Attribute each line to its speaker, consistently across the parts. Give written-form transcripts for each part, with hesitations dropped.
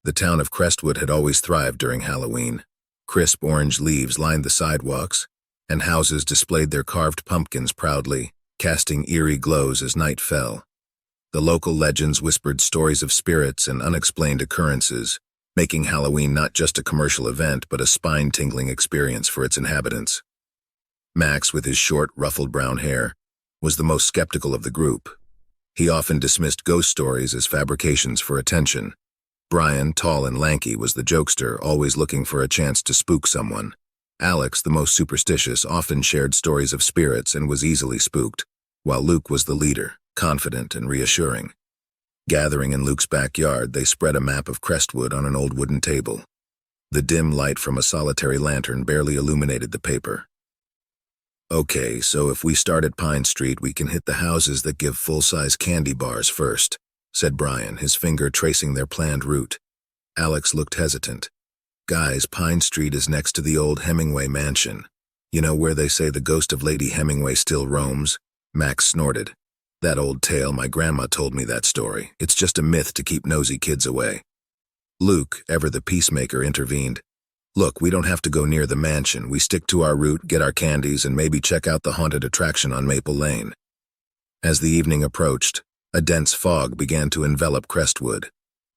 Speaker 1: The town of Crestwood had always thrived during Halloween. Crisp orange leaves lined the sidewalks, and houses displayed their carved pumpkins proudly, casting eerie glows as night fell. The local legends whispered stories of spirits and unexplained occurrences, making Halloween not just a commercial event but a spine-tingling experience for its inhabitants. Max, with his short, ruffled brown hair, was the most skeptical of the group. He often dismissed ghost stories as fabrications for attention. Brian, tall and lanky, was the jokester, always looking for a chance to spook someone. Alex, the most superstitious, often shared stories of spirits and was easily spooked, while Luke was the leader, confident and reassuring. Gathering in Luke's backyard, they spread a map of Crestwood on an old wooden table. The dim light from a solitary lantern barely illuminated the paper. "Okay, so if we start at Pine Street, we can hit the houses that give full-size candy bars first," said Brian, his finger tracing their planned route. Alex looked hesitant. "Guys, Pine Street is next to the old Hemingway Mansion. You know where they say the ghost of Lady Hemingway still roams?" Max snorted. "That old tale, my grandma told me that story. It's just a myth to keep nosy kids away." Luke, ever the peacemaker, intervened. "Look, we don't have to go near the mansion. We stick to our route, get our candies, and maybe check out the haunted attraction on Maple Lane." As the evening approached, a dense fog began to envelop Crestwood.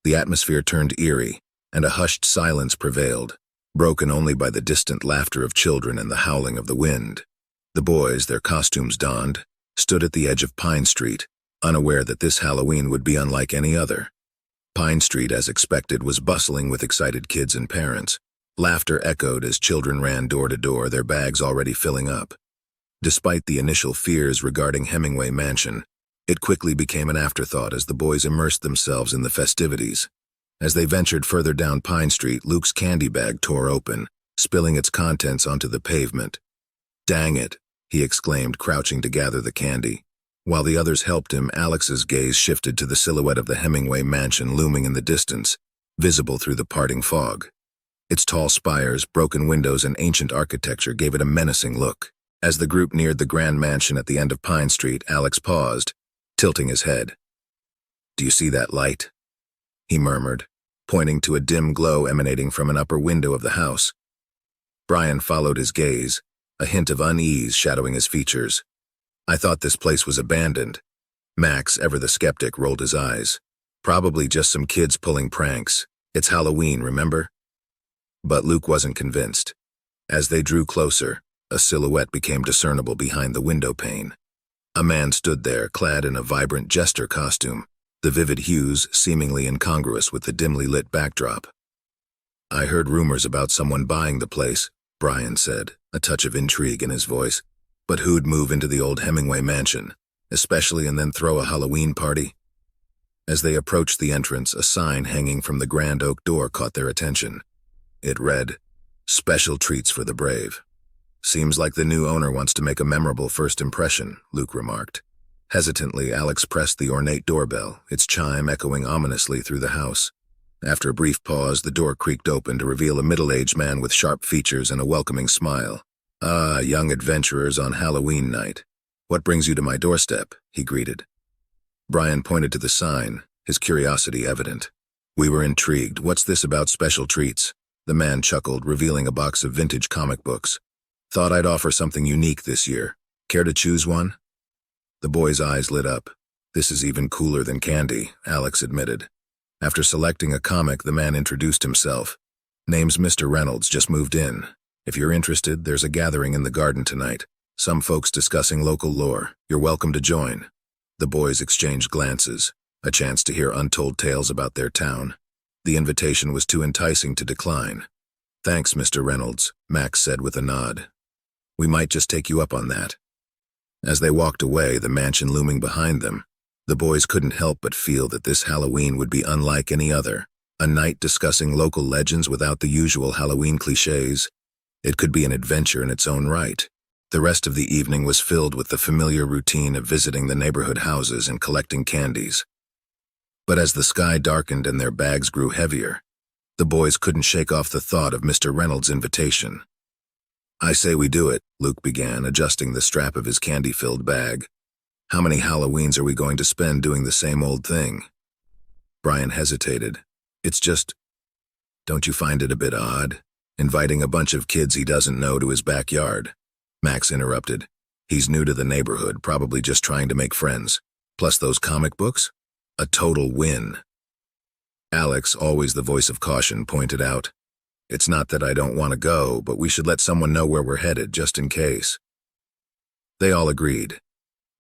Speaker 1: The atmosphere turned eerie, and a hushed silence prevailed, broken only by the distant laughter of children and the howling of the wind. The boys, their costumes donned, stood at the edge of Pine Street, unaware that this Halloween would be unlike any other. Pine Street, as expected, was bustling with excited kids and parents. Laughter echoed as children ran door to door, their bags already filling up. Despite the initial fears regarding Hemingway Mansion, it quickly became an afterthought as the boys immersed themselves in the festivities. As they ventured further down Pine Street, Luke's candy bag tore open, spilling its contents onto the pavement. "Dang it," he exclaimed, crouching to gather the candy. While the others helped him, Alex's gaze shifted to the silhouette of the Hemingway Mansion looming in the distance, visible through the parting fog. Its tall spires, broken windows, and ancient architecture gave it a menacing look. As the group neared the grand mansion at the end of Pine Street, Alex paused, tilting his head. "Do you see that light?" he murmured, pointing to a dim glow emanating from an upper window of the house. Brian followed his gaze, a hint of unease shadowing his features. "I thought this place was abandoned." Max, ever the skeptic, rolled his eyes. "Probably just some kids pulling pranks. It's Halloween, remember?" But Luke wasn't convinced. As they drew closer, a silhouette became discernible behind the window pane. A man stood there, clad in a vibrant jester costume, the vivid hues seemingly incongruous with the dimly lit backdrop. "I heard rumors about someone buying the place," Brian said, a touch of intrigue in his voice. "But who'd move into the old Hemingway Mansion, especially and then throw a Halloween party?" As they approached the entrance, a sign hanging from the grand oak door caught their attention. It read, "Special treats for the brave." "Seems like the new owner wants to make a memorable first impression," Luke remarked. Hesitantly, Alex pressed the ornate doorbell, its chime echoing ominously through the house. After a brief pause, the door creaked open to reveal a middle-aged man with sharp features and a welcoming smile. "Ah, young adventurers on Halloween night. What brings you to my doorstep?" he greeted. Brian pointed to the sign, his curiosity evident. "We were intrigued. What's this about special treats?" The man chuckled, revealing a box of vintage comic books. "Thought I'd offer something unique this year. Care to choose one?" The boy's eyes lit up. "This is even cooler than candy," Alex admitted. After selecting a comic, the man introduced himself. "Name's Mr. Reynolds, just moved in. If you're interested, there's a gathering in the garden tonight. Some folks discussing local lore. You're welcome to join." The boys exchanged glances, a chance to hear untold tales about their town. The invitation was too enticing to decline. "Thanks, Mr. Reynolds," Max said with a nod. "We might just take you up on that." As they walked away, the mansion looming behind them, the boys couldn't help but feel that this Halloween would be unlike any other. A night discussing local legends without the usual Halloween cliches. It could be an adventure in its own right. The rest of the evening was filled with the familiar routine of visiting the neighborhood houses and collecting candies. But as the sky darkened and their bags grew heavier, the boys couldn't shake off the thought of Mr. Reynolds' invitation. "I say we do it," Luke began, adjusting the strap of his candy-filled bag. "How many Halloweens are we going to spend doing the same old thing?" Brian hesitated. "It's just, Don't you find it a bit odd, inviting a bunch of kids he doesn't know to his backyard? Max interrupted. He's new to the neighborhood, probably just trying to make friends. Plus those comic books? A total win. Alex, always the voice of caution, pointed out. It's not that I don't want to go, but we should let someone know where we're headed, just in case. They all agreed.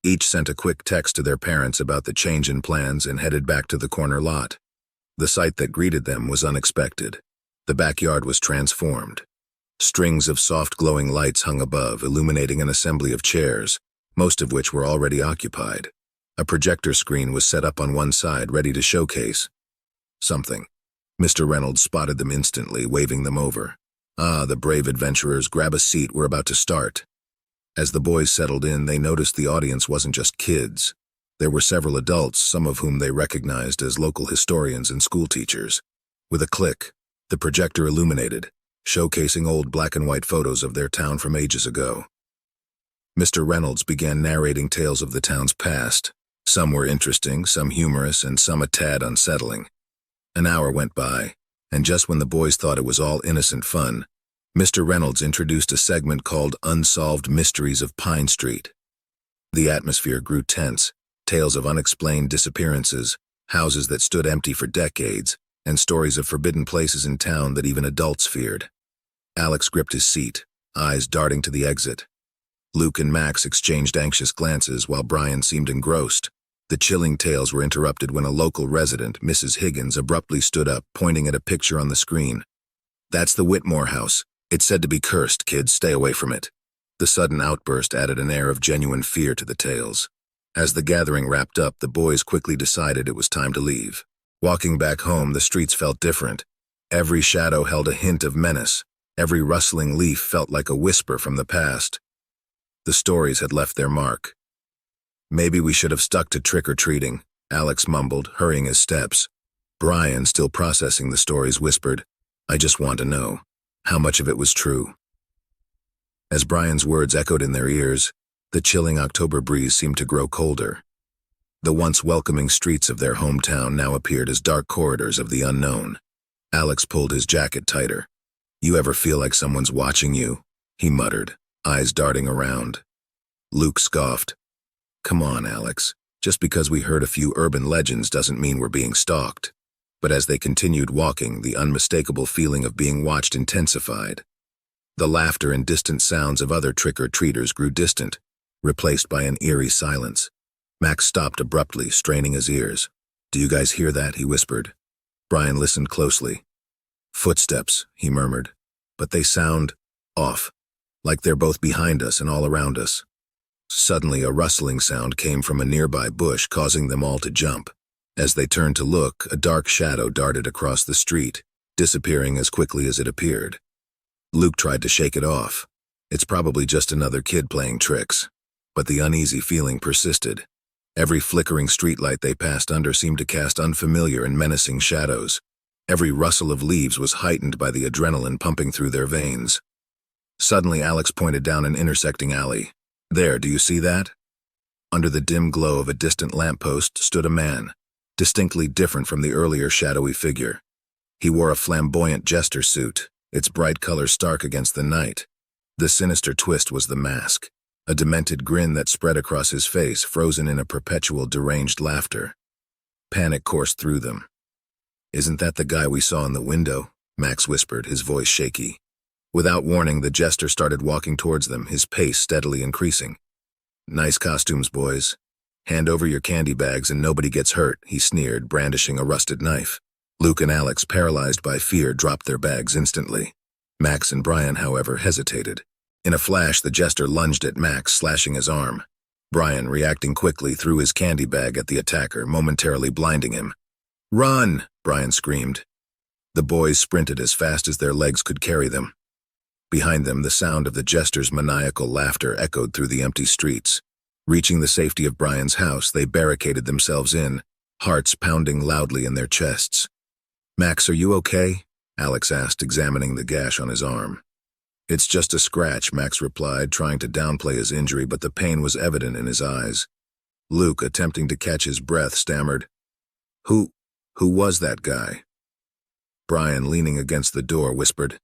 Speaker 1: Each sent a quick text to their parents about the change in plans and headed back to the corner lot. The sight that greeted them was unexpected. The backyard was transformed. Strings of soft glowing lights hung above, illuminating an assembly of chairs, most of which were already occupied. A projector screen was set up on one side, ready to showcase something. Mr. Reynolds spotted them instantly, waving them over. Ah, the brave adventurers, grab a seat, we're about to start. As the boys settled in, they noticed the audience wasn't just kids. There were several adults, some of whom they recognized as local historians and school teachers. With a click, the projector illuminated, showcasing old black and white photos of their town from ages ago. Mr. Reynolds began narrating tales of the town's past. Some were interesting, some humorous, and some a tad unsettling. An hour went by, and just when the boys thought it was all innocent fun, Mr. Reynolds introduced a segment called Unsolved Mysteries of Pine Street. The atmosphere grew tense, tales of unexplained disappearances, houses that stood empty for decades, and stories of forbidden places in town that even adults feared. Alex gripped his seat, eyes darting to the exit. Luke and Max exchanged anxious glances while Brian seemed engrossed. The chilling tales were interrupted when a local resident, Mrs. Higgins, abruptly stood up, pointing at a picture on the screen. That's the Whitmore house. It's said to be cursed, kids. Stay away from it. The sudden outburst added an air of genuine fear to the tales. As the gathering wrapped up, the boys quickly decided it was time to leave. Walking back home, the streets felt different. Every shadow held a hint of menace. Every rustling leaf felt like a whisper from the past. The stories had left their mark. Maybe we should have stuck to trick-or-treating, Alex mumbled, hurrying his steps. Brian, still processing the stories, whispered, I just want to know how much of it was true. As Brian's words echoed in their ears, the chilling October breeze seemed to grow colder. The once welcoming streets of their hometown now appeared as dark corridors of the unknown. Alex pulled his jacket tighter. You ever feel like someone's watching you? He muttered, eyes darting around. Luke scoffed. Come on, Alex. Just because we heard a few urban legends doesn't mean we're being stalked. But as they continued walking, the unmistakable feeling of being watched intensified. The laughter and distant sounds of other trick-or-treaters grew distant, replaced by an eerie silence. Max stopped abruptly, straining his ears. Do you guys hear that? He whispered. Brian listened closely. Footsteps, he murmured. But they sound off, like they're both behind us and all around us. Suddenly, a rustling sound came from a nearby bush, causing them all to jump. As they turned to look, a dark shadow darted across the street, disappearing as quickly as it appeared. Luke tried to shake it off. It's probably just another kid playing tricks. But the uneasy feeling persisted. Every flickering streetlight they passed under seemed to cast unfamiliar and menacing shadows. Every rustle of leaves was heightened by the adrenaline pumping through their veins. Suddenly, Alex pointed down an intersecting alley. There, do you see that? Under the dim glow of a distant lamppost stood a man, distinctly different from the earlier shadowy figure. He wore a flamboyant jester suit, its bright color stark against the night. The sinister twist was the mask, a demented grin that spread across his face, frozen in a perpetual deranged laughter. Panic coursed through them. Isn't that the guy we saw in the window? Max whispered, his voice shaky. Without warning, the jester started walking towards them, his pace steadily increasing. Nice costumes, boys. Hand over your candy bags and nobody gets hurt, he sneered, brandishing a rusted knife. Luke and Alex, paralyzed by fear, dropped their bags instantly. Max and Brian, however, hesitated. In a flash, the jester lunged at Max, slashing his arm. Brian, reacting quickly, threw his candy bag at the attacker, momentarily blinding him. Run! Brian screamed. The boys sprinted as fast as their legs could carry them. Behind them, the sound of the jester's maniacal laughter echoed through the empty streets. Reaching the safety of Brian's house, they barricaded themselves in, hearts pounding loudly in their chests. Max, are you okay? Alex asked, examining the gash on his arm. It's just a scratch, Max replied, trying to downplay his injury, but the pain was evident in his eyes. Luke, attempting to catch his breath, stammered, Who was that guy? Brian, leaning against the door, whispered,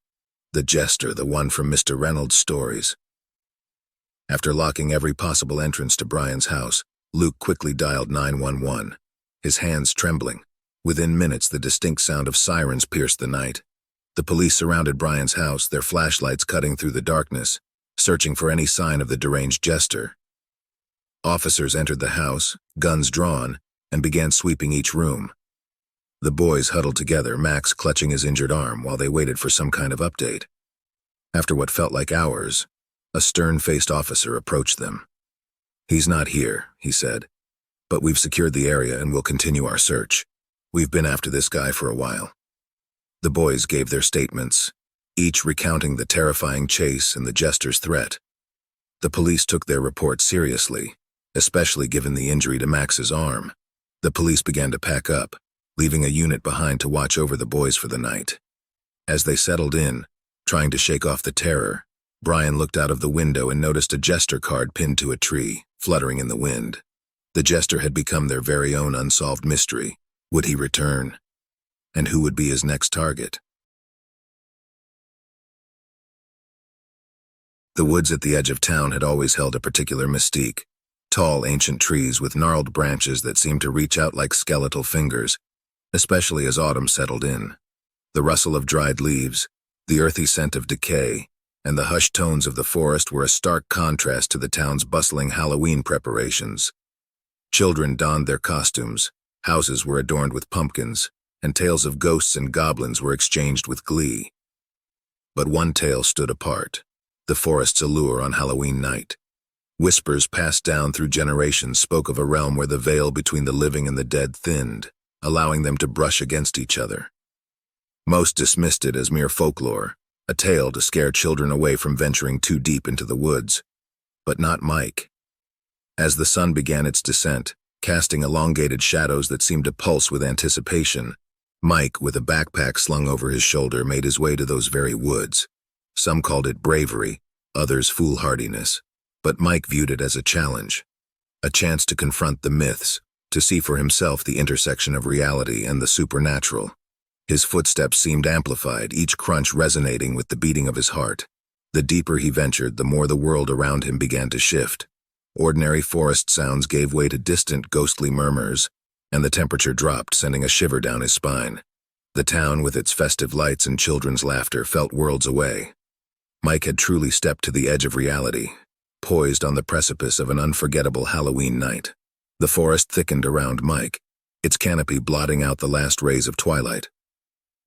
Speaker 1: "The jester, the one from Mr. Reynolds' stories." After locking every possible entrance to Brian's house, Luke quickly dialed 911, his hands trembling. Within minutes, the distinct sound of sirens pierced the night. The police surrounded Brian's house, their flashlights cutting through the darkness, searching for any sign of the deranged jester. Officers entered the house, guns drawn, and began sweeping each room. The boys huddled together, Max clutching his injured arm while they waited for some kind of update. After what felt like hours, a stern-faced officer approached them. "He's not here," he said, "but we've secured the area and will continue our search. We've been after this guy for a while." The boys gave their statements, each recounting the terrifying chase and the jester's threat. The police took their report seriously, especially given the injury to Max's arm. The police began to pack up, leaving a unit behind to watch over the boys for the night. As they settled in, trying to shake off the terror, Brian looked out of the window and noticed a jester card pinned to a tree, fluttering in the wind. The jester had become their very own unsolved mystery. Would he return? And who would be his next target? The woods at the edge of town had always held a particular mystique. Tall, ancient trees with gnarled branches that seemed to reach out like skeletal fingers, especially as autumn settled in. The rustle of dried leaves, the earthy scent of decay, and the hushed tones of the forest were a stark contrast to the town's bustling Halloween preparations. Children donned their costumes, houses were adorned with pumpkins, and tales of ghosts and goblins were exchanged with glee. But one tale stood apart, the forest's allure on Halloween night. Whispers passed down through generations spoke of a realm where the veil between the living and the dead thinned, allowing them to brush against each other. Most dismissed it as mere folklore, a tale to scare children away from venturing too deep into the woods. But not Mike. As the sun began its descent, casting elongated shadows that seemed to pulse with anticipation, Mike, with a backpack slung over his shoulder, made his way to those very woods. Some called it bravery, others foolhardiness, but Mike viewed it as a challenge, a chance to confront the myths, to see for himself the intersection of reality and the supernatural. His footsteps seemed amplified, each crunch resonating with the beating of his heart. The deeper he ventured, the more the world around him began to shift. Ordinary forest sounds gave way to distant, ghostly murmurs, and the temperature dropped, sending a shiver down his spine. The town, with its festive lights and children's laughter, felt worlds away. Mike had truly stepped to the edge of reality, poised on the precipice of an unforgettable Halloween night. The forest thickened around Mike, its canopy blotting out the last rays of twilight.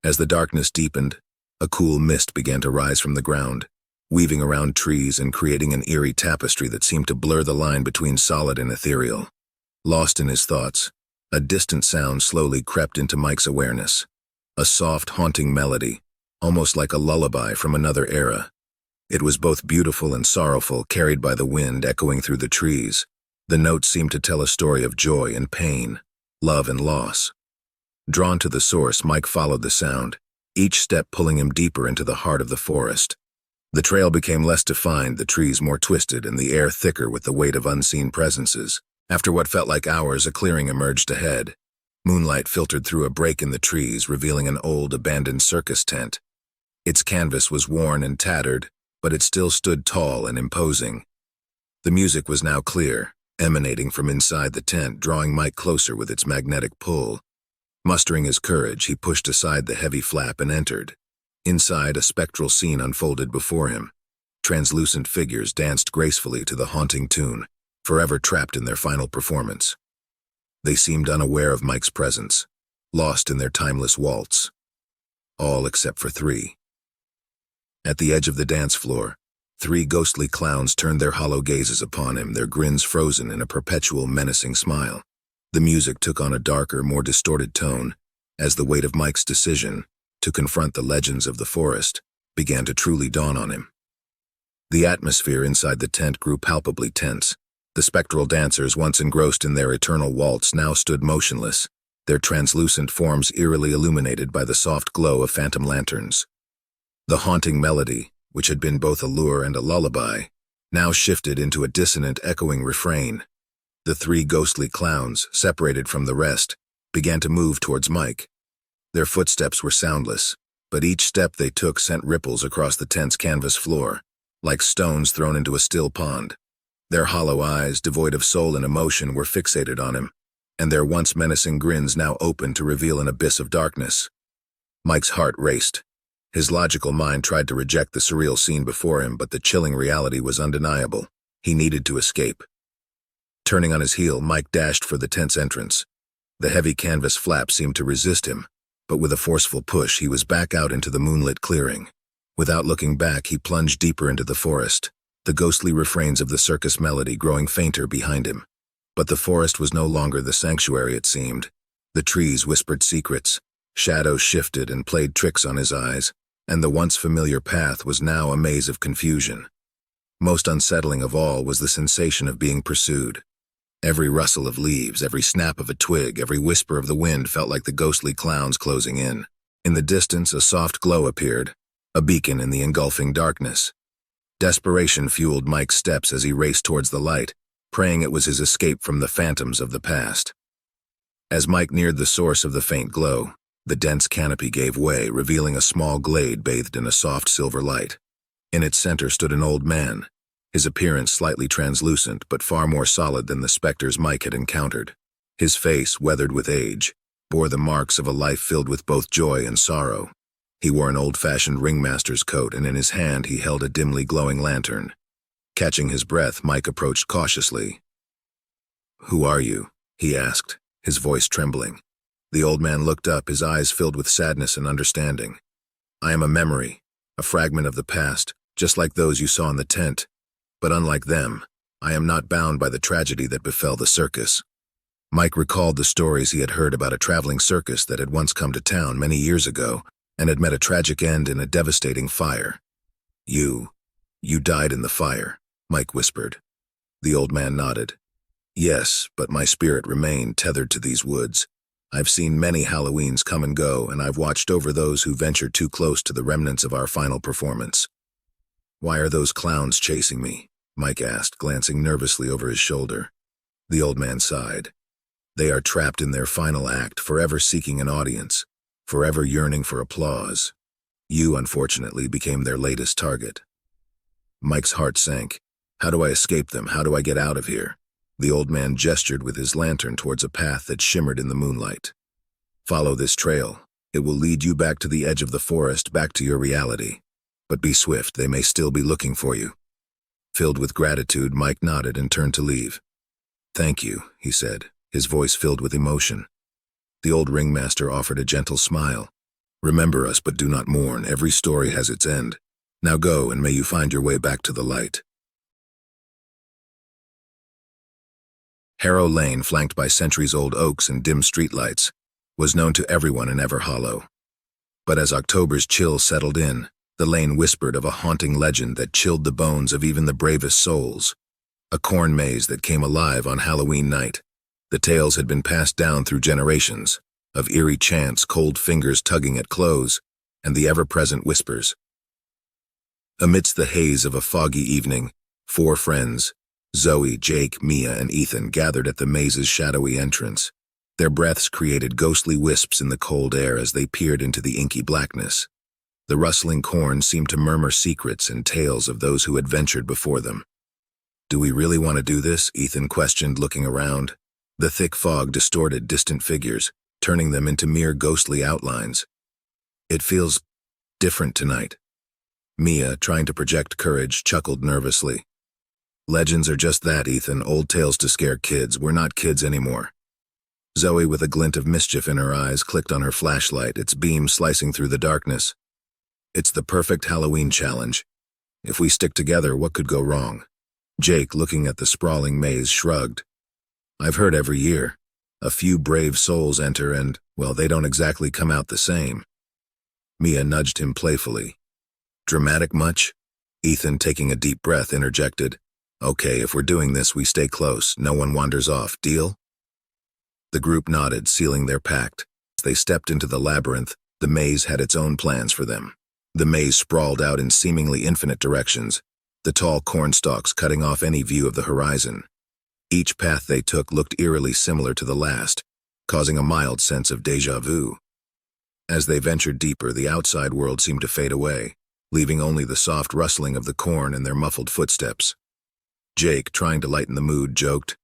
Speaker 1: As the darkness deepened, a cool mist began to rise from the ground, weaving around trees and creating an eerie tapestry that seemed to blur the line between solid and ethereal. Lost in his thoughts, a distant sound slowly crept into Mike's awareness. A soft, haunting melody, almost like a lullaby from another era. It was both beautiful and sorrowful, carried by the wind echoing through the trees. The notes seemed to tell a story of joy and pain, love and loss. Drawn to the source, Mike followed the sound, each step pulling him deeper into the heart of the forest. The trail became less defined, the trees more twisted, and the air thicker with the weight of unseen presences. After what felt like hours, a clearing emerged ahead. Moonlight filtered through a break in the trees, revealing an old, abandoned circus tent. Its canvas was worn and tattered, but it still stood tall and imposing. The music was now clear, emanating from inside the tent, drawing Mike closer with its magnetic pull. Mustering his courage, he pushed aside the heavy flap and entered. Inside, a spectral scene unfolded before him. Translucent figures danced gracefully to the haunting tune, forever trapped in their final performance. They seemed unaware of Mike's presence, lost in their timeless waltz. All except for three. At the edge of the dance floor, three ghostly clowns turned their hollow gazes upon him, their grins frozen in a perpetual menacing smile. The music took on a darker, more distorted tone, as the weight of Mike's decision, to confront the legends of the forest, began to truly dawn on him. The atmosphere inside the tent grew palpably tense. The spectral dancers, once engrossed in their eternal waltz, now stood motionless, their translucent forms eerily illuminated by the soft glow of phantom lanterns. The haunting melody, which had been both a lure and a lullaby, now shifted into a dissonant, echoing refrain. The three ghostly clowns, separated from the rest, began to move towards Mike. Their footsteps were soundless, but each step they took sent ripples across the tent's canvas floor, like stones thrown into a still pond. Their hollow eyes, devoid of soul and emotion, were fixated on him, and their once menacing grins now opened to reveal an abyss of darkness. Mike's heart raced. His logical mind tried to reject the surreal scene before him, but the chilling reality was undeniable. He needed to escape. Turning on his heel, Mike dashed for the tent's entrance. The heavy canvas flap seemed to resist him, but with a forceful push, he was back out into the moonlit clearing. Without looking back, he plunged deeper into the forest, the ghostly refrains of the circus melody growing fainter behind him. But the forest was no longer the sanctuary it seemed. The trees whispered secrets, shadows shifted and played tricks on his eyes, and the once familiar path was now a maze of confusion. Most unsettling of all was the sensation of being pursued. Every rustle of leaves, every snap of a twig, every whisper of the wind felt like the ghostly clowns closing in. In the distance, a soft glow appeared, a beacon in the engulfing darkness. Desperation fueled Mike's steps as he raced towards the light, praying it was his escape from the phantoms of the past. As Mike neared the source of the faint glow, the dense canopy gave way, revealing a small glade bathed in a soft silver light. In its center stood an old man, his appearance slightly translucent but far more solid than the specters Mike had encountered. His face, weathered with age, bore the marks of a life filled with both joy and sorrow. He wore an old-fashioned ringmaster's coat, and in his hand he held a dimly glowing lantern. Catching his breath, Mike approached cautiously. "Who are you?" he asked, his voice trembling. The old man looked up, his eyes filled with sadness and understanding. "I am a memory, a fragment of the past, just like those you saw in the tent. But unlike them, I am not bound by the tragedy that befell the circus." Mike recalled the stories he had heard about a traveling circus that had once come to town many years ago and had met a tragic end in a devastating fire. You died in the fire," Mike whispered. The old man nodded. "Yes, but my spirit remained tethered to these woods. I've seen many Halloweens come and go, and I've watched over those who ventured too close to the remnants of our final performance." "Why are those clowns chasing me?" Mike asked, glancing nervously over his shoulder. The old man sighed. "They are trapped in their final act, forever seeking an audience, forever yearning for applause. You, unfortunately, became their latest target." Mike's heart sank. "How do I escape them? How do I get out of here?" The old man gestured with his lantern towards a path that shimmered in the moonlight. "Follow this trail. It will lead you back to the edge of the forest, back to your reality. But be swift, they may still be looking for you." Filled with gratitude, Mike nodded and turned to leave. "Thank you," he said, his voice filled with emotion. The old ringmaster offered a gentle smile. "Remember us, but do not mourn. Every story has its end. Now go, and may you find your way back to the light." Harrow Lane, flanked by centuries-old oaks and dim streetlights, was known to everyone in Ever Hollow. But as October's chill settled in, the lane whispered of a haunting legend that chilled the bones of even the bravest souls. A corn maze that came alive on Halloween night. The tales had been passed down through generations, of eerie chants, cold fingers tugging at clothes, and the ever-present whispers. Amidst the haze of a foggy evening, 4 friends, Zoe, Jake, Mia, and Ethan, gathered at the maze's shadowy entrance. Their breaths created ghostly wisps in the cold air as they peered into the inky blackness. The rustling corn seemed to murmur secrets and tales of those who had ventured before them. "Do we really want to do this?" Ethan questioned, looking around. The thick fog distorted distant figures, turning them into mere ghostly outlines. "It feels different tonight." Mia, trying to project courage, chuckled nervously. "Legends are just that, Ethan, old tales to scare kids. We're not kids anymore." Zoe, with a glint of mischief in her eyes, clicked on her flashlight, its beam slicing through the darkness. "It's the perfect Halloween challenge. If we stick together, what could go wrong?" Jake, looking at the sprawling maze, shrugged. "I've heard every year. A few brave souls enter and, well, they don't exactly come out the same." Mia nudged him playfully. "Dramatic much?" Ethan, taking a deep breath, interjected. "Okay, if we're doing this, we stay close. No one wanders off. Deal?" The group nodded, sealing their pact. As they stepped into the labyrinth, the maze had its own plans for them. The maze sprawled out in seemingly infinite directions, the tall cornstalks cutting off any view of the horizon. Each path they took looked eerily similar to the last, causing a mild sense of déjà vu. As they ventured deeper, the outside world seemed to fade away, leaving only the soft rustling of the corn and their muffled footsteps. Jake, trying to lighten the mood, joked,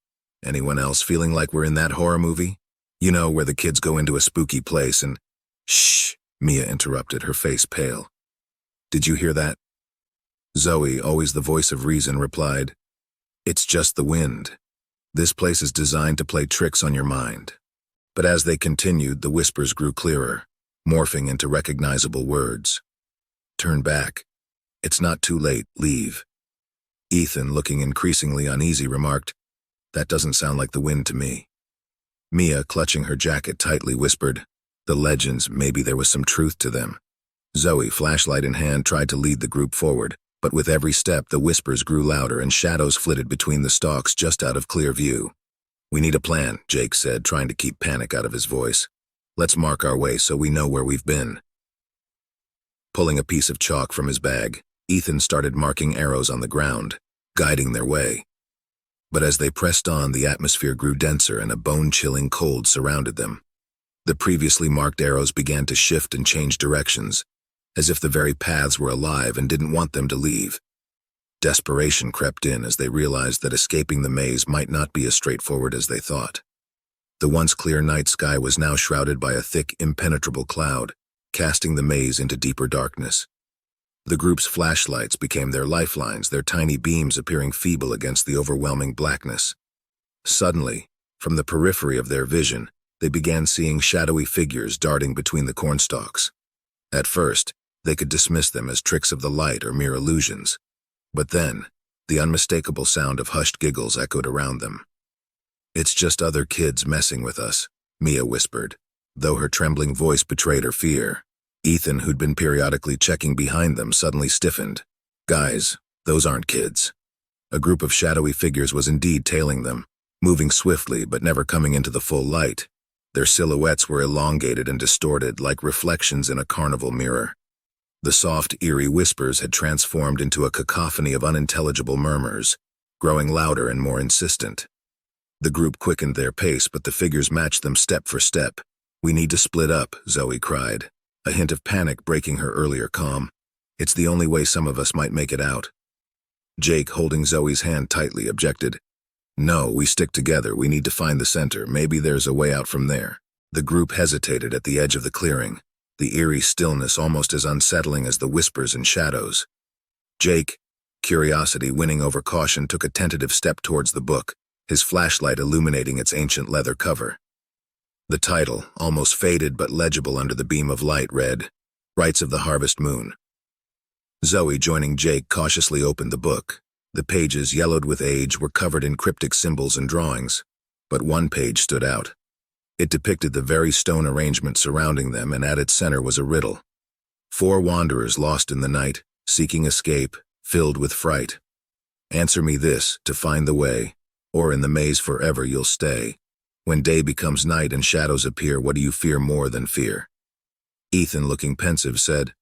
Speaker 1: "Anyone else feeling like we're in that horror movie? You know, where the kids go into a spooky place and—" "Shh," Mia interrupted, her face pale. "Did you hear that?" Zoe, always the voice of reason, replied, "It's just the wind. This place is designed to play tricks on your mind." But as they continued, the whispers grew clearer, morphing into recognizable words. "Turn back. It's not too late. Leave." Ethan, looking increasingly uneasy, remarked, "That doesn't sound like the wind to me." Mia, clutching her jacket tightly, whispered, "The legends, maybe there was some truth to them." Zoe, flashlight in hand, tried to lead the group forward, but with every step the whispers grew louder and shadows flitted between the stalks just out of clear view. "We need a plan," Jake said, trying to keep panic out of his voice. "Let's mark our way so we know where we've been." Pulling a piece of chalk from his bag, Ethan started marking arrows on the ground, guiding their way. But as they pressed on, the atmosphere grew denser and a bone-chilling cold surrounded them. The previously marked arrows began to shift and change directions, as if the very paths were alive and didn't want them to leave. Desperation crept in as they realized that escaping the maze might not be as straightforward as they thought. The once clear night sky was now shrouded by a thick, impenetrable cloud, casting the maze into deeper darkness. The group's flashlights became their lifelines, their tiny beams appearing feeble against the overwhelming blackness. Suddenly, from the periphery of their vision, they began seeing shadowy figures darting between the cornstalks. At first, they could dismiss them as tricks of the light or mere illusions. But then, the unmistakable sound of hushed giggles echoed around them. "It's just other kids messing with us," Mia whispered, though her trembling voice betrayed her fear. Ethan, who'd been periodically checking behind them, suddenly stiffened. "Guys, those aren't kids." A group of shadowy figures was indeed tailing them, moving swiftly but never coming into the full light. Their silhouettes were elongated and distorted, like reflections in a carnival mirror. The soft, eerie whispers had transformed into a cacophony of unintelligible murmurs, growing louder and more insistent. The group quickened their pace, but the figures matched them step for step. "We need to split up," Zoe cried, a hint of panic breaking her earlier calm. "It's the only way some of us might make it out." Jake, holding Zoe's hand tightly, objected. "No, we stick together. We need to find the center. Maybe there's a way out from there." The group hesitated at the edge of the clearing, the eerie stillness almost as unsettling as the whispers and shadows. Jake, curiosity winning over caution, took a tentative step towards the book, his flashlight illuminating its ancient leather cover. The title, almost faded but legible under the beam of light, read, "Rites of the Harvest Moon." Zoe, joining Jake, cautiously opened the book. The pages, yellowed with age, were covered in cryptic symbols and drawings, but one page stood out. It depicted the very stone arrangement surrounding them, and at its center was a riddle. 4 wanderers lost in the night, seeking escape, filled with fright. Answer me this, to find the way, or in the maze forever you'll stay. When day becomes night and shadows appear, what do you fear more than fear? Ethan, looking pensive, said,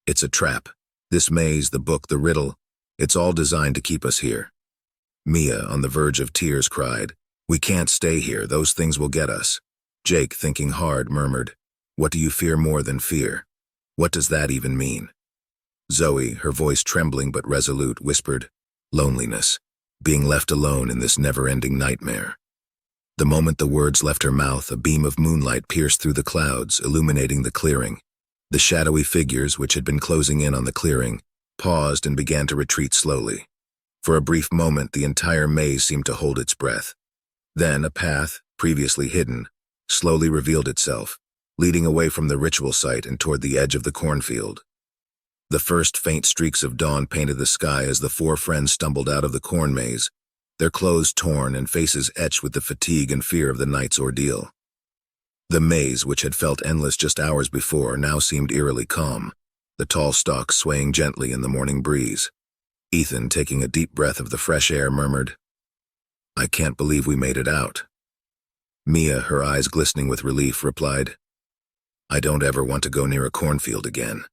Speaker 1: "It's a trap. This maze, the book, the riddle, it's all designed to keep us here." Mia, on the verge of tears, cried, "We can't stay here. Those things will get us." Jake, thinking hard, murmured, "What do you fear more than fear? What does that even mean?" Zoe, her voice trembling but resolute, whispered, "Loneliness. Being left alone in this never-ending nightmare." The moment the words left her mouth, a beam of moonlight pierced through the clouds, illuminating the clearing. The shadowy figures, which had been closing in on the clearing, paused and began to retreat slowly. For a brief moment, the entire maze seemed to hold its breath. Then a path, previously hidden, slowly revealed itself, leading away from the ritual site and toward the edge of the cornfield. The first faint streaks of dawn painted the sky as the 4 friends stumbled out of the corn maze, their clothes torn and faces etched with the fatigue and fear of the night's ordeal. The maze, which had felt endless just hours before, now seemed eerily calm, the tall stalks swaying gently in the morning breeze. Ethan, taking a deep breath of the fresh air, murmured, "I can't believe we made it out." Mia, her eyes glistening with relief, replied, "I don't ever want to go near a cornfield again."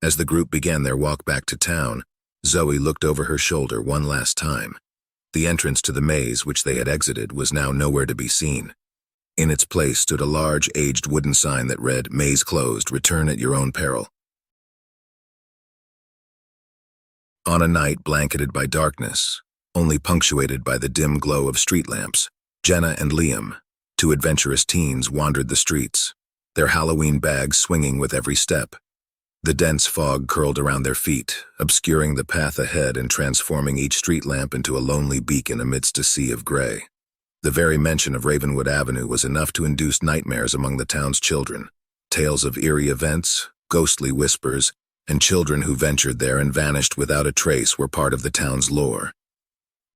Speaker 1: As the group began their walk back to town, Zoe looked over her shoulder one last time. The entrance to the maze, which they had exited, was now nowhere to be seen. In its place stood a large, aged wooden sign that read, "Maze closed, return at your own peril." On a night blanketed by darkness, only punctuated by the dim glow of street lamps, Jenna and Liam, two adventurous teens, wandered the streets, their Halloween bags swinging with every step. The dense fog curled around their feet, obscuring the path ahead and transforming each street lamp into a lonely beacon amidst a sea of gray. The very mention of Ravenwood Avenue was enough to induce nightmares among the town's children. Tales of eerie events, ghostly whispers, and children who ventured there and vanished without a trace were part of the town's lore.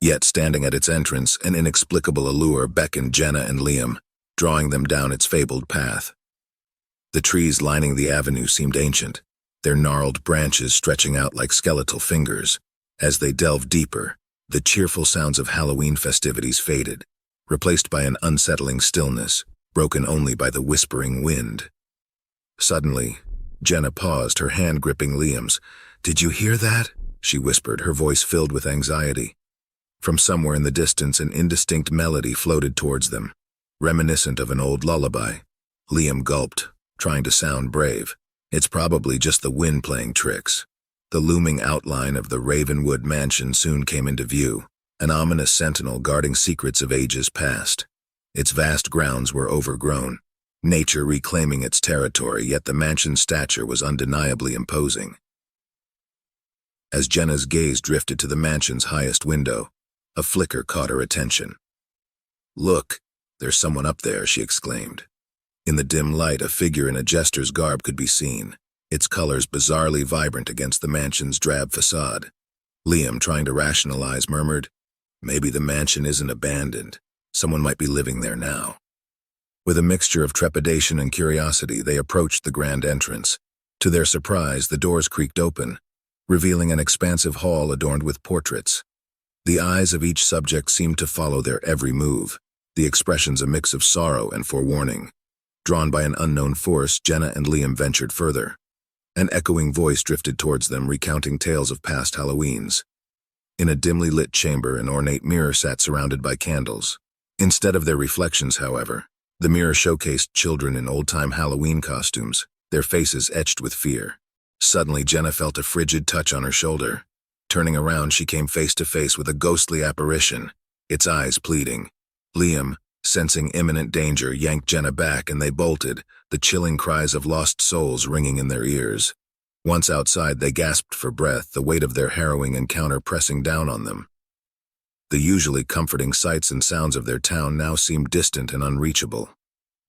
Speaker 1: Yet, standing at its entrance, an inexplicable allure beckoned Jenna and Liam, drawing them down its fabled path. The trees lining the avenue seemed ancient, their gnarled branches stretching out like skeletal fingers. As they delved deeper, the cheerful sounds of Halloween festivities faded, replaced by an unsettling stillness, broken only by the whispering wind. Suddenly, Jenna paused, her hand gripping Liam's. "Did you hear that?" she whispered, her voice filled with anxiety. From somewhere in the distance, an indistinct melody floated towards them, reminiscent of an old lullaby. Liam gulped, trying to sound brave. "It's probably just the wind playing tricks." The looming outline of the Ravenwood Mansion soon came into view, an ominous sentinel guarding secrets of ages past. Its vast grounds were overgrown, nature reclaiming its territory, yet the mansion's stature was undeniably imposing. As Jenna's gaze drifted to the mansion's highest window, a flicker caught her attention. "Look, there's someone up there," she exclaimed. In the dim light, a figure in a jester's garb could be seen, its colors bizarrely vibrant against the mansion's drab facade. Liam, trying to rationalize, murmured, "Maybe the mansion isn't abandoned. Someone might be living there now." With a mixture of trepidation and curiosity, they approached the grand entrance. To their surprise, the doors creaked open, revealing an expansive hall adorned with portraits. The eyes of each subject seemed to follow their every move, the expressions a mix of sorrow and forewarning. Drawn by an unknown force, Jenna and Liam ventured further. An echoing voice drifted towards them, recounting tales of past Halloweens. In a dimly lit chamber, an ornate mirror sat surrounded by candles. Instead of their reflections, however, the mirror showcased children in old-time Halloween costumes, their faces etched with fear. Suddenly, Jenna felt a frigid touch on her shoulder. Turning around, she came face to face with a ghostly apparition, its eyes pleading. Liam, sensing imminent danger, yanked Jenna back and they bolted, the chilling cries of lost souls ringing in their ears. Once outside, they gasped for breath, the weight of their harrowing encounter pressing down on them. The usually comforting sights and sounds of their town now seemed distant and unreachable.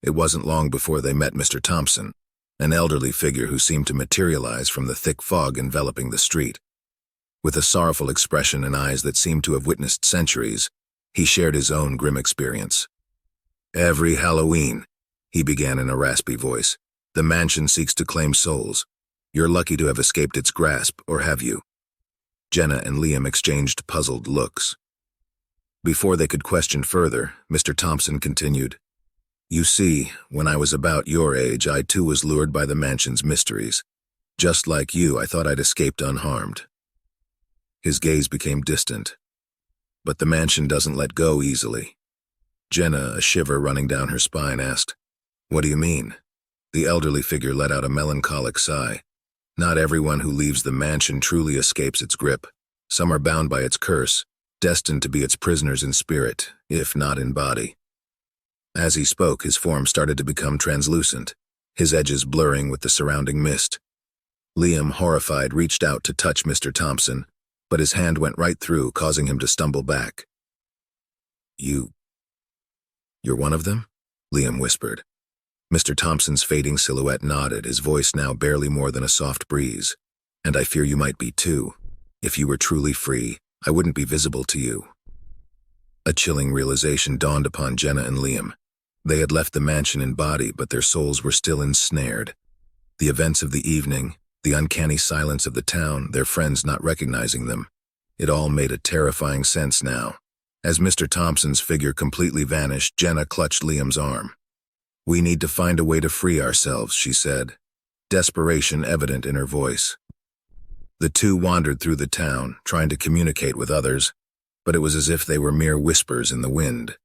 Speaker 1: It wasn't long before they met Mr. Thompson, an elderly figure who seemed to materialize from the thick fog enveloping the street. With a sorrowful expression and eyes that seemed to have witnessed centuries, he shared his own grim experience. "Every Halloween," he began in a raspy voice, "the mansion seeks to claim souls. You're lucky to have escaped its grasp, or have you?" Jenna and Liam exchanged puzzled looks. Before they could question further, Mr. Thompson continued, "You see, when I was about your age, I too was lured by the mansion's mysteries. Just like you, I thought I'd escaped unharmed." His gaze became distant. "But the mansion doesn't let go easily." Jenna, a shiver running down her spine, asked, "What do you mean?" The elderly figure let out a melancholic sigh. "Not everyone who leaves the mansion truly escapes its grip. Some are bound by its curse, destined to be its prisoners in spirit, if not in body." As he spoke, his form started to become translucent, his edges blurring with the surrounding mist. Liam, horrified, reached out to touch Mr. Thompson, but his hand went right through, causing him to stumble back. You're one of them?" Liam whispered. Mr. Thompson's fading silhouette nodded, his voice now barely more than a soft breeze. "And I fear you might be too. If you were truly free, I wouldn't be visible to you." A chilling realization dawned upon Jenna and Liam. They had left the mansion in body, but their souls were still ensnared. The events of the evening, the uncanny silence of the town, their friends not recognizing them, it all made a terrifying sense now. As Mr. Thompson's figure completely vanished, Jenna clutched Liam's arm. "We need to find a way to free ourselves," she said, desperation evident in her voice. The two wandered through the town, trying to communicate with others, but it was as if they were mere whispers in the wind.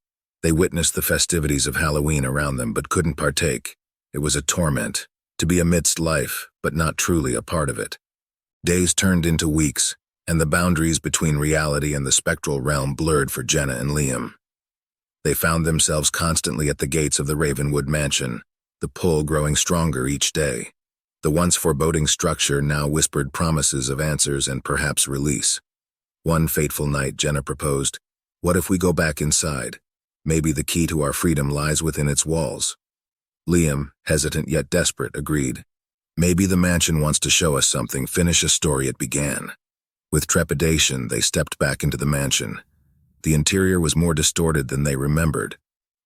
Speaker 1: They witnessed the festivities of Halloween around them but couldn't partake. It was a torment, to be amidst life, but not truly a part of it. Days turned into weeks, and the boundaries between reality and the spectral realm blurred for Jenna and Liam. They found themselves constantly at the gates of the Ravenwood Mansion, the pull growing stronger each day. The once foreboding structure now whispered promises of answers and perhaps release. One fateful night, Jenna proposed, "What if we go back inside? Maybe the key to our freedom lies within its walls." Liam, hesitant yet desperate, agreed. "Maybe the mansion wants to show us something, finish a story it began." With trepidation, they stepped back into the mansion. The interior was more distorted than they remembered.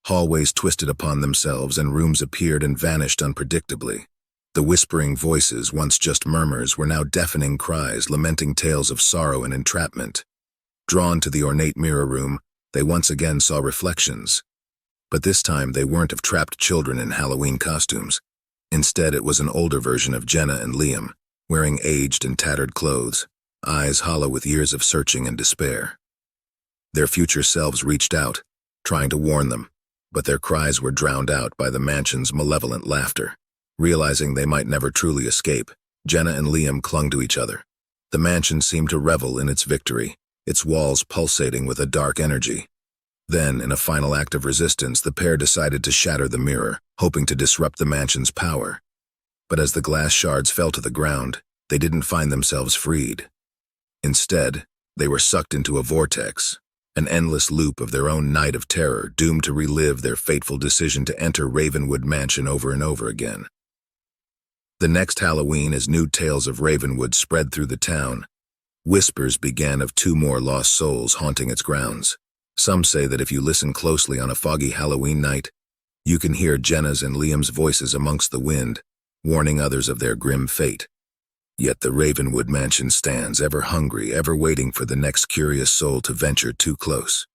Speaker 1: Hallways twisted upon themselves and rooms appeared and vanished unpredictably. The whispering voices, once just murmurs, were now deafening cries, lamenting tales of sorrow and entrapment. Drawn to the ornate mirror room, they once again saw reflections. But this time they weren't of trapped children in Halloween costumes. Instead, it was an older version of Jenna and Liam, wearing aged and tattered clothes, eyes hollow with years of searching and despair. Their future selves reached out, trying to warn them, but their cries were drowned out by the mansion's malevolent laughter. Realizing they might never truly escape, Jenna and Liam clung to each other. The mansion seemed to revel in its victory, its walls pulsating with a dark energy. Then, in a final act of resistance, the pair decided to shatter the mirror, hoping to disrupt the mansion's power. But as the glass shards fell to the ground, they didn't find themselves freed. Instead, they were sucked into a vortex, an endless loop of their own night of terror, doomed to relive their fateful decision to enter Ravenwood Mansion over and over again. The next Halloween, as new tales of Ravenwood spread through the town, whispers began of 2 more lost souls haunting its grounds. Some say that if you listen closely on a foggy Halloween night, you can hear Jenna's and Liam's voices amongst the wind, warning others of their grim fate. Yet the Ravenwood Mansion stands, ever hungry, ever waiting for the next curious soul to venture too close.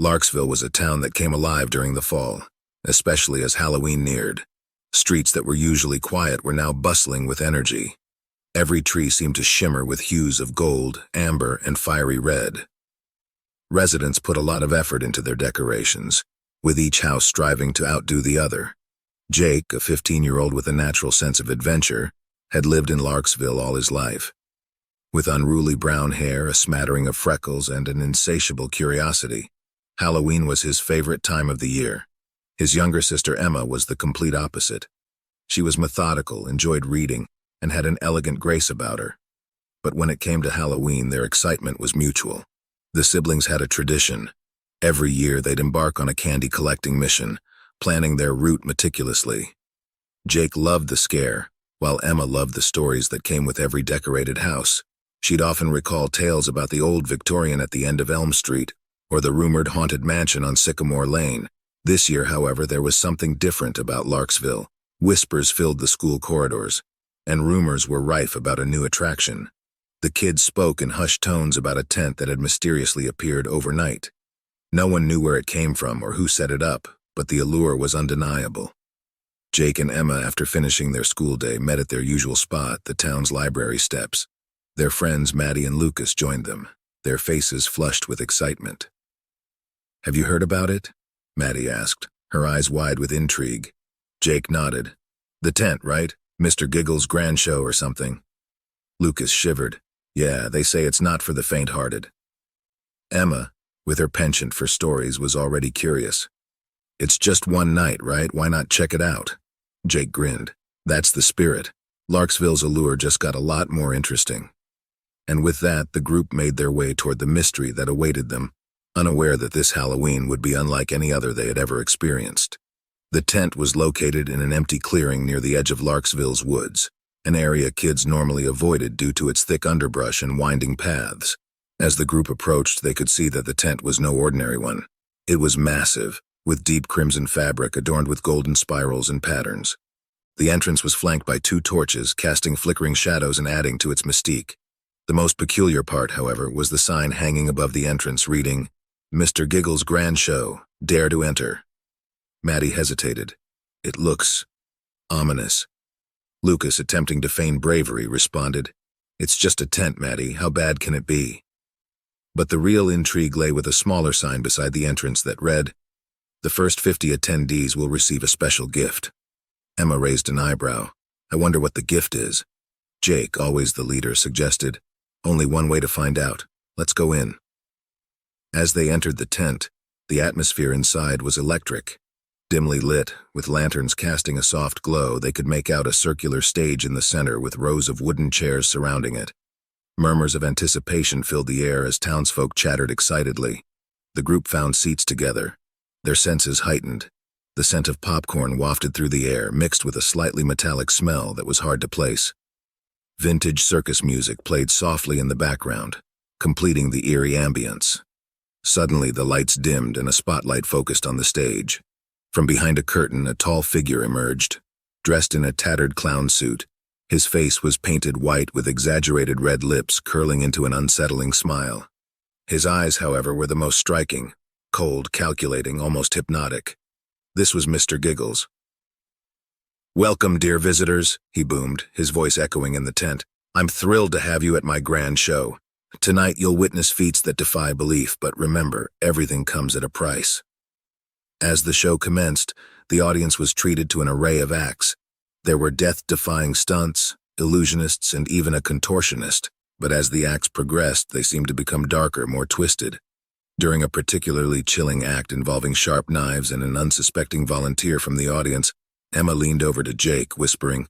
Speaker 1: Larksville was a town that came alive during the fall, especially as Halloween neared. Streets that were usually quiet were now bustling with energy. Every tree seemed to shimmer with hues of gold, amber, and fiery red. Residents put a lot of effort into their decorations, with each house striving to outdo the other. Jake, a 15-year-old with a natural sense of adventure, had lived in Larksville all his life. With unruly brown hair, a smattering of freckles, and an insatiable curiosity, Halloween was his favorite time of the year. His younger sister Emma was the complete opposite. She was methodical, enjoyed reading, and had an elegant grace about her. But when it came to Halloween, their excitement was mutual. The siblings had a tradition. Every year they'd embark on a candy-collecting mission, planning their route meticulously. Jake loved the scare, while Emma loved the stories that came with every decorated house. She'd often recall tales about the old Victorian at the end of Elm Street, or the rumored haunted mansion on Sycamore Lane. This year, however, there was something different about Larksville. Whispers filled the school corridors, and rumors were rife about a new attraction. The kids spoke in hushed tones about a tent that had mysteriously appeared overnight. No one knew where it came from or who set it up, but the allure was undeniable. Jake and Emma, after finishing their school day, met at their usual spot, the town's library steps. Their friends Maddie and Lucas joined them, their faces flushed with excitement. "Have you heard about it?" Maddie asked, her eyes wide with intrigue. Jake nodded. "The tent, right? Mr. Giggles' grand show or something." Lucas shivered. "Yeah, they say it's not for the faint-hearted." Emma, with her penchant for stories, was already curious. "It's just one night, right? Why not check it out?" Jake grinned. "That's the spirit." Larksville's allure just got a lot more interesting. And with that, the group made their way toward the mystery that awaited them, unaware that this Halloween would be unlike any other they had ever experienced. The tent was located in an empty clearing near the edge of Larksville's woods, an area kids normally avoided due to its thick underbrush and winding paths. As the group approached, they could see that the tent was no ordinary one. It was massive, with deep crimson fabric adorned with golden spirals and patterns. The entrance was flanked by 2 torches, casting flickering shadows and adding to its mystique. The most peculiar part, however, was the sign hanging above the entrance reading, "Mr. Giggles' Grand Show, Dare to Enter." Maddie hesitated. "It looks ominous." Lucas, attempting to feign bravery, responded, "It's just a tent, Maddie. How bad can it be?" But the real intrigue lay with a smaller sign beside the entrance that read, "The first 50 attendees will receive a special gift." Emma raised an eyebrow. "I wonder what the gift is." Jake, always the leader, suggested, "Only one way to find out. Let's go in." As they entered the tent, the atmosphere inside was electric. Dimly lit, with lanterns casting a soft glow, they could make out a circular stage in the center with rows of wooden chairs surrounding it. Murmurs of anticipation filled the air as townsfolk chattered excitedly. The group found seats together, their senses heightened. The scent of popcorn wafted through the air, mixed with a slightly metallic smell that was hard to place. Vintage circus music played softly in the background, completing the eerie ambience. Suddenly, the lights dimmed and a spotlight focused on the stage. From behind a curtain, a tall figure emerged, dressed in a tattered clown suit. His face was painted white with exaggerated red lips curling into an unsettling smile. His eyes, however, were the most striking, cold, calculating, almost hypnotic. This was Mr. Giggles. "Welcome, dear visitors," he boomed, his voice echoing in the tent. "I'm thrilled to have you at my grand show. Tonight you'll witness feats that defy belief, but remember, everything comes at a price." As the show commenced, the audience was treated to an array of acts. There were death-defying stunts, illusionists, and even a contortionist, but as the acts progressed, they seemed to become darker, more twisted. During a particularly chilling act involving sharp knives and an unsuspecting volunteer from the audience, Emma leaned over to Jake, whispering,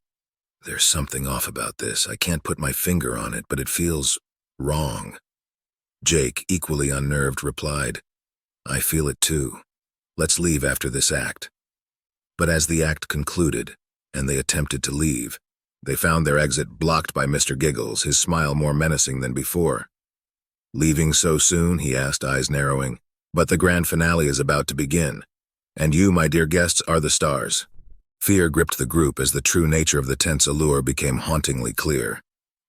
Speaker 1: "There's something off about this. I can't put my finger on it, but it feels wrong." Jake, equally unnerved, replied, "I feel it too. Let's leave after this act." But as the act concluded, and they attempted to leave, they found their exit blocked by Mr. Giggles, his smile more menacing than before. "Leaving so soon?" he asked, eyes narrowing. "But the grand finale is about to begin, and you, my dear guests, are the stars." Fear gripped the group as the true nature of the tent's allure became hauntingly clear.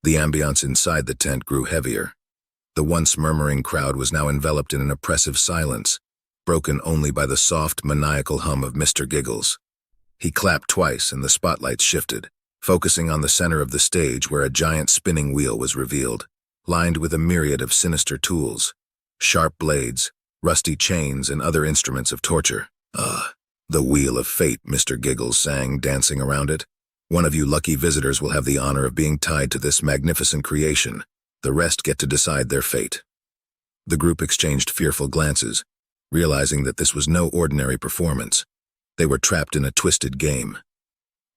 Speaker 1: The ambiance inside the tent grew heavier. The once murmuring crowd was now enveloped in an oppressive silence, broken only by the soft, maniacal hum of Mr. Giggles. He clapped twice and the spotlights shifted, focusing on the center of the stage where a giant spinning wheel was revealed, lined with a myriad of sinister tools, sharp blades, rusty chains, and other instruments of torture. The wheel of fate," Mr. Giggles sang, dancing around it. "One of you lucky visitors will have the honor of being tied to this magnificent creation. The rest get to decide their fate." The group exchanged fearful glances, realizing that this was no ordinary performance. They were trapped in a twisted game.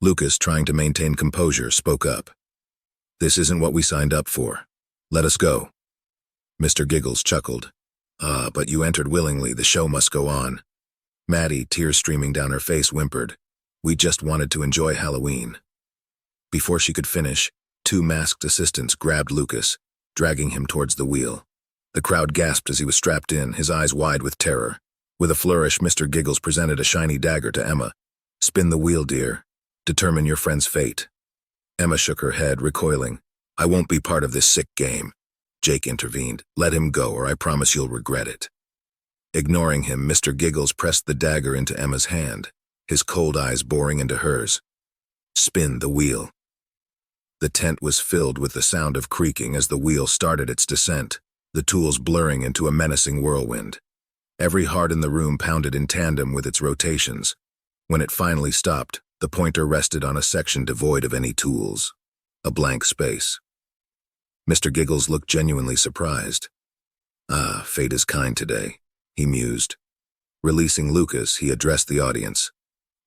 Speaker 1: Lucas, trying to maintain composure, spoke up. "This isn't what we signed up for. Let us go." Mr. Giggles chuckled. But you entered willingly. The show must go on." Maddie, tears streaming down her face, whimpered, "We just wanted to enjoy Halloween." Before she could finish, two masked assistants grabbed Lucas, dragging him towards the wheel. The crowd gasped as he was strapped in, his eyes wide with terror. With a flourish, Mr. Giggles presented a shiny dagger to Emma. "Spin the wheel, dear. Determine your friend's fate." Emma shook her head, recoiling. "I won't be part of this sick game." Jake intervened. "Let him go, or I promise you'll regret it." Ignoring him, Mr. Giggles pressed the dagger into Emma's hand, his cold eyes boring into hers. "Spin the wheel." The tent was filled with the sound of creaking as the wheel started its descent, the tools blurring into a menacing whirlwind. Every heart in the room pounded in tandem with its rotations. When it finally stopped, the pointer rested on a section devoid of any tools, a blank space. Mr. Giggles looked genuinely surprised. Fate is kind today," he mused. Releasing Lucas, he addressed the audience.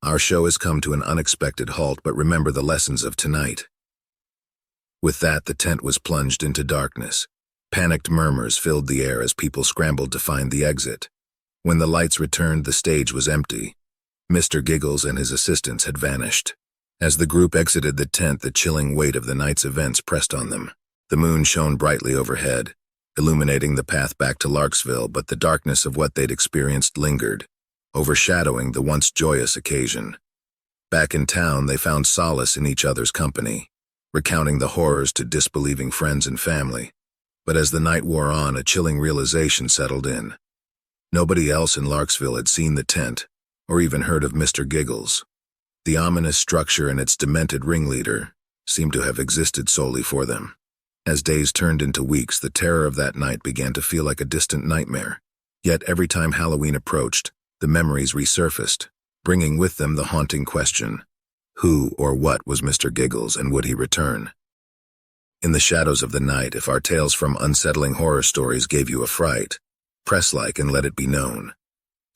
Speaker 1: "Our show has come to an unexpected halt, but remember the lessons of tonight." With that, the tent was plunged into darkness. Panicked murmurs filled the air as people scrambled to find the exit. When the lights returned, the stage was empty. Mr. Giggles and his assistants had vanished. As the group exited the tent, the chilling weight of the night's events pressed on them. The moon shone brightly overhead, illuminating the path back to Larksville, but the darkness of what they'd experienced lingered, overshadowing the once joyous occasion. Back in town, they found solace in each other's company, recounting the horrors to disbelieving friends and family. But as the night wore on, a chilling realization settled in. Nobody else in Larksville had seen the tent, or even heard of Mr. Giggles. The ominous structure and its demented ringleader seemed to have existed solely for them. As days turned into weeks, the terror of that night began to feel like a distant nightmare. Yet every time Halloween approached, the memories resurfaced, bringing with them the haunting question: who or what was Mr. Giggles, and would he return? In the shadows of the night, if our tales from unsettling horror stories gave you a fright, press like and let it be known.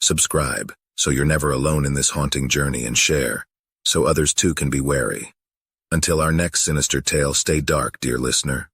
Speaker 1: Subscribe, so you're never alone in this haunting journey, and share, so others too can be wary. Until our next sinister tale, stay dark, dear listener.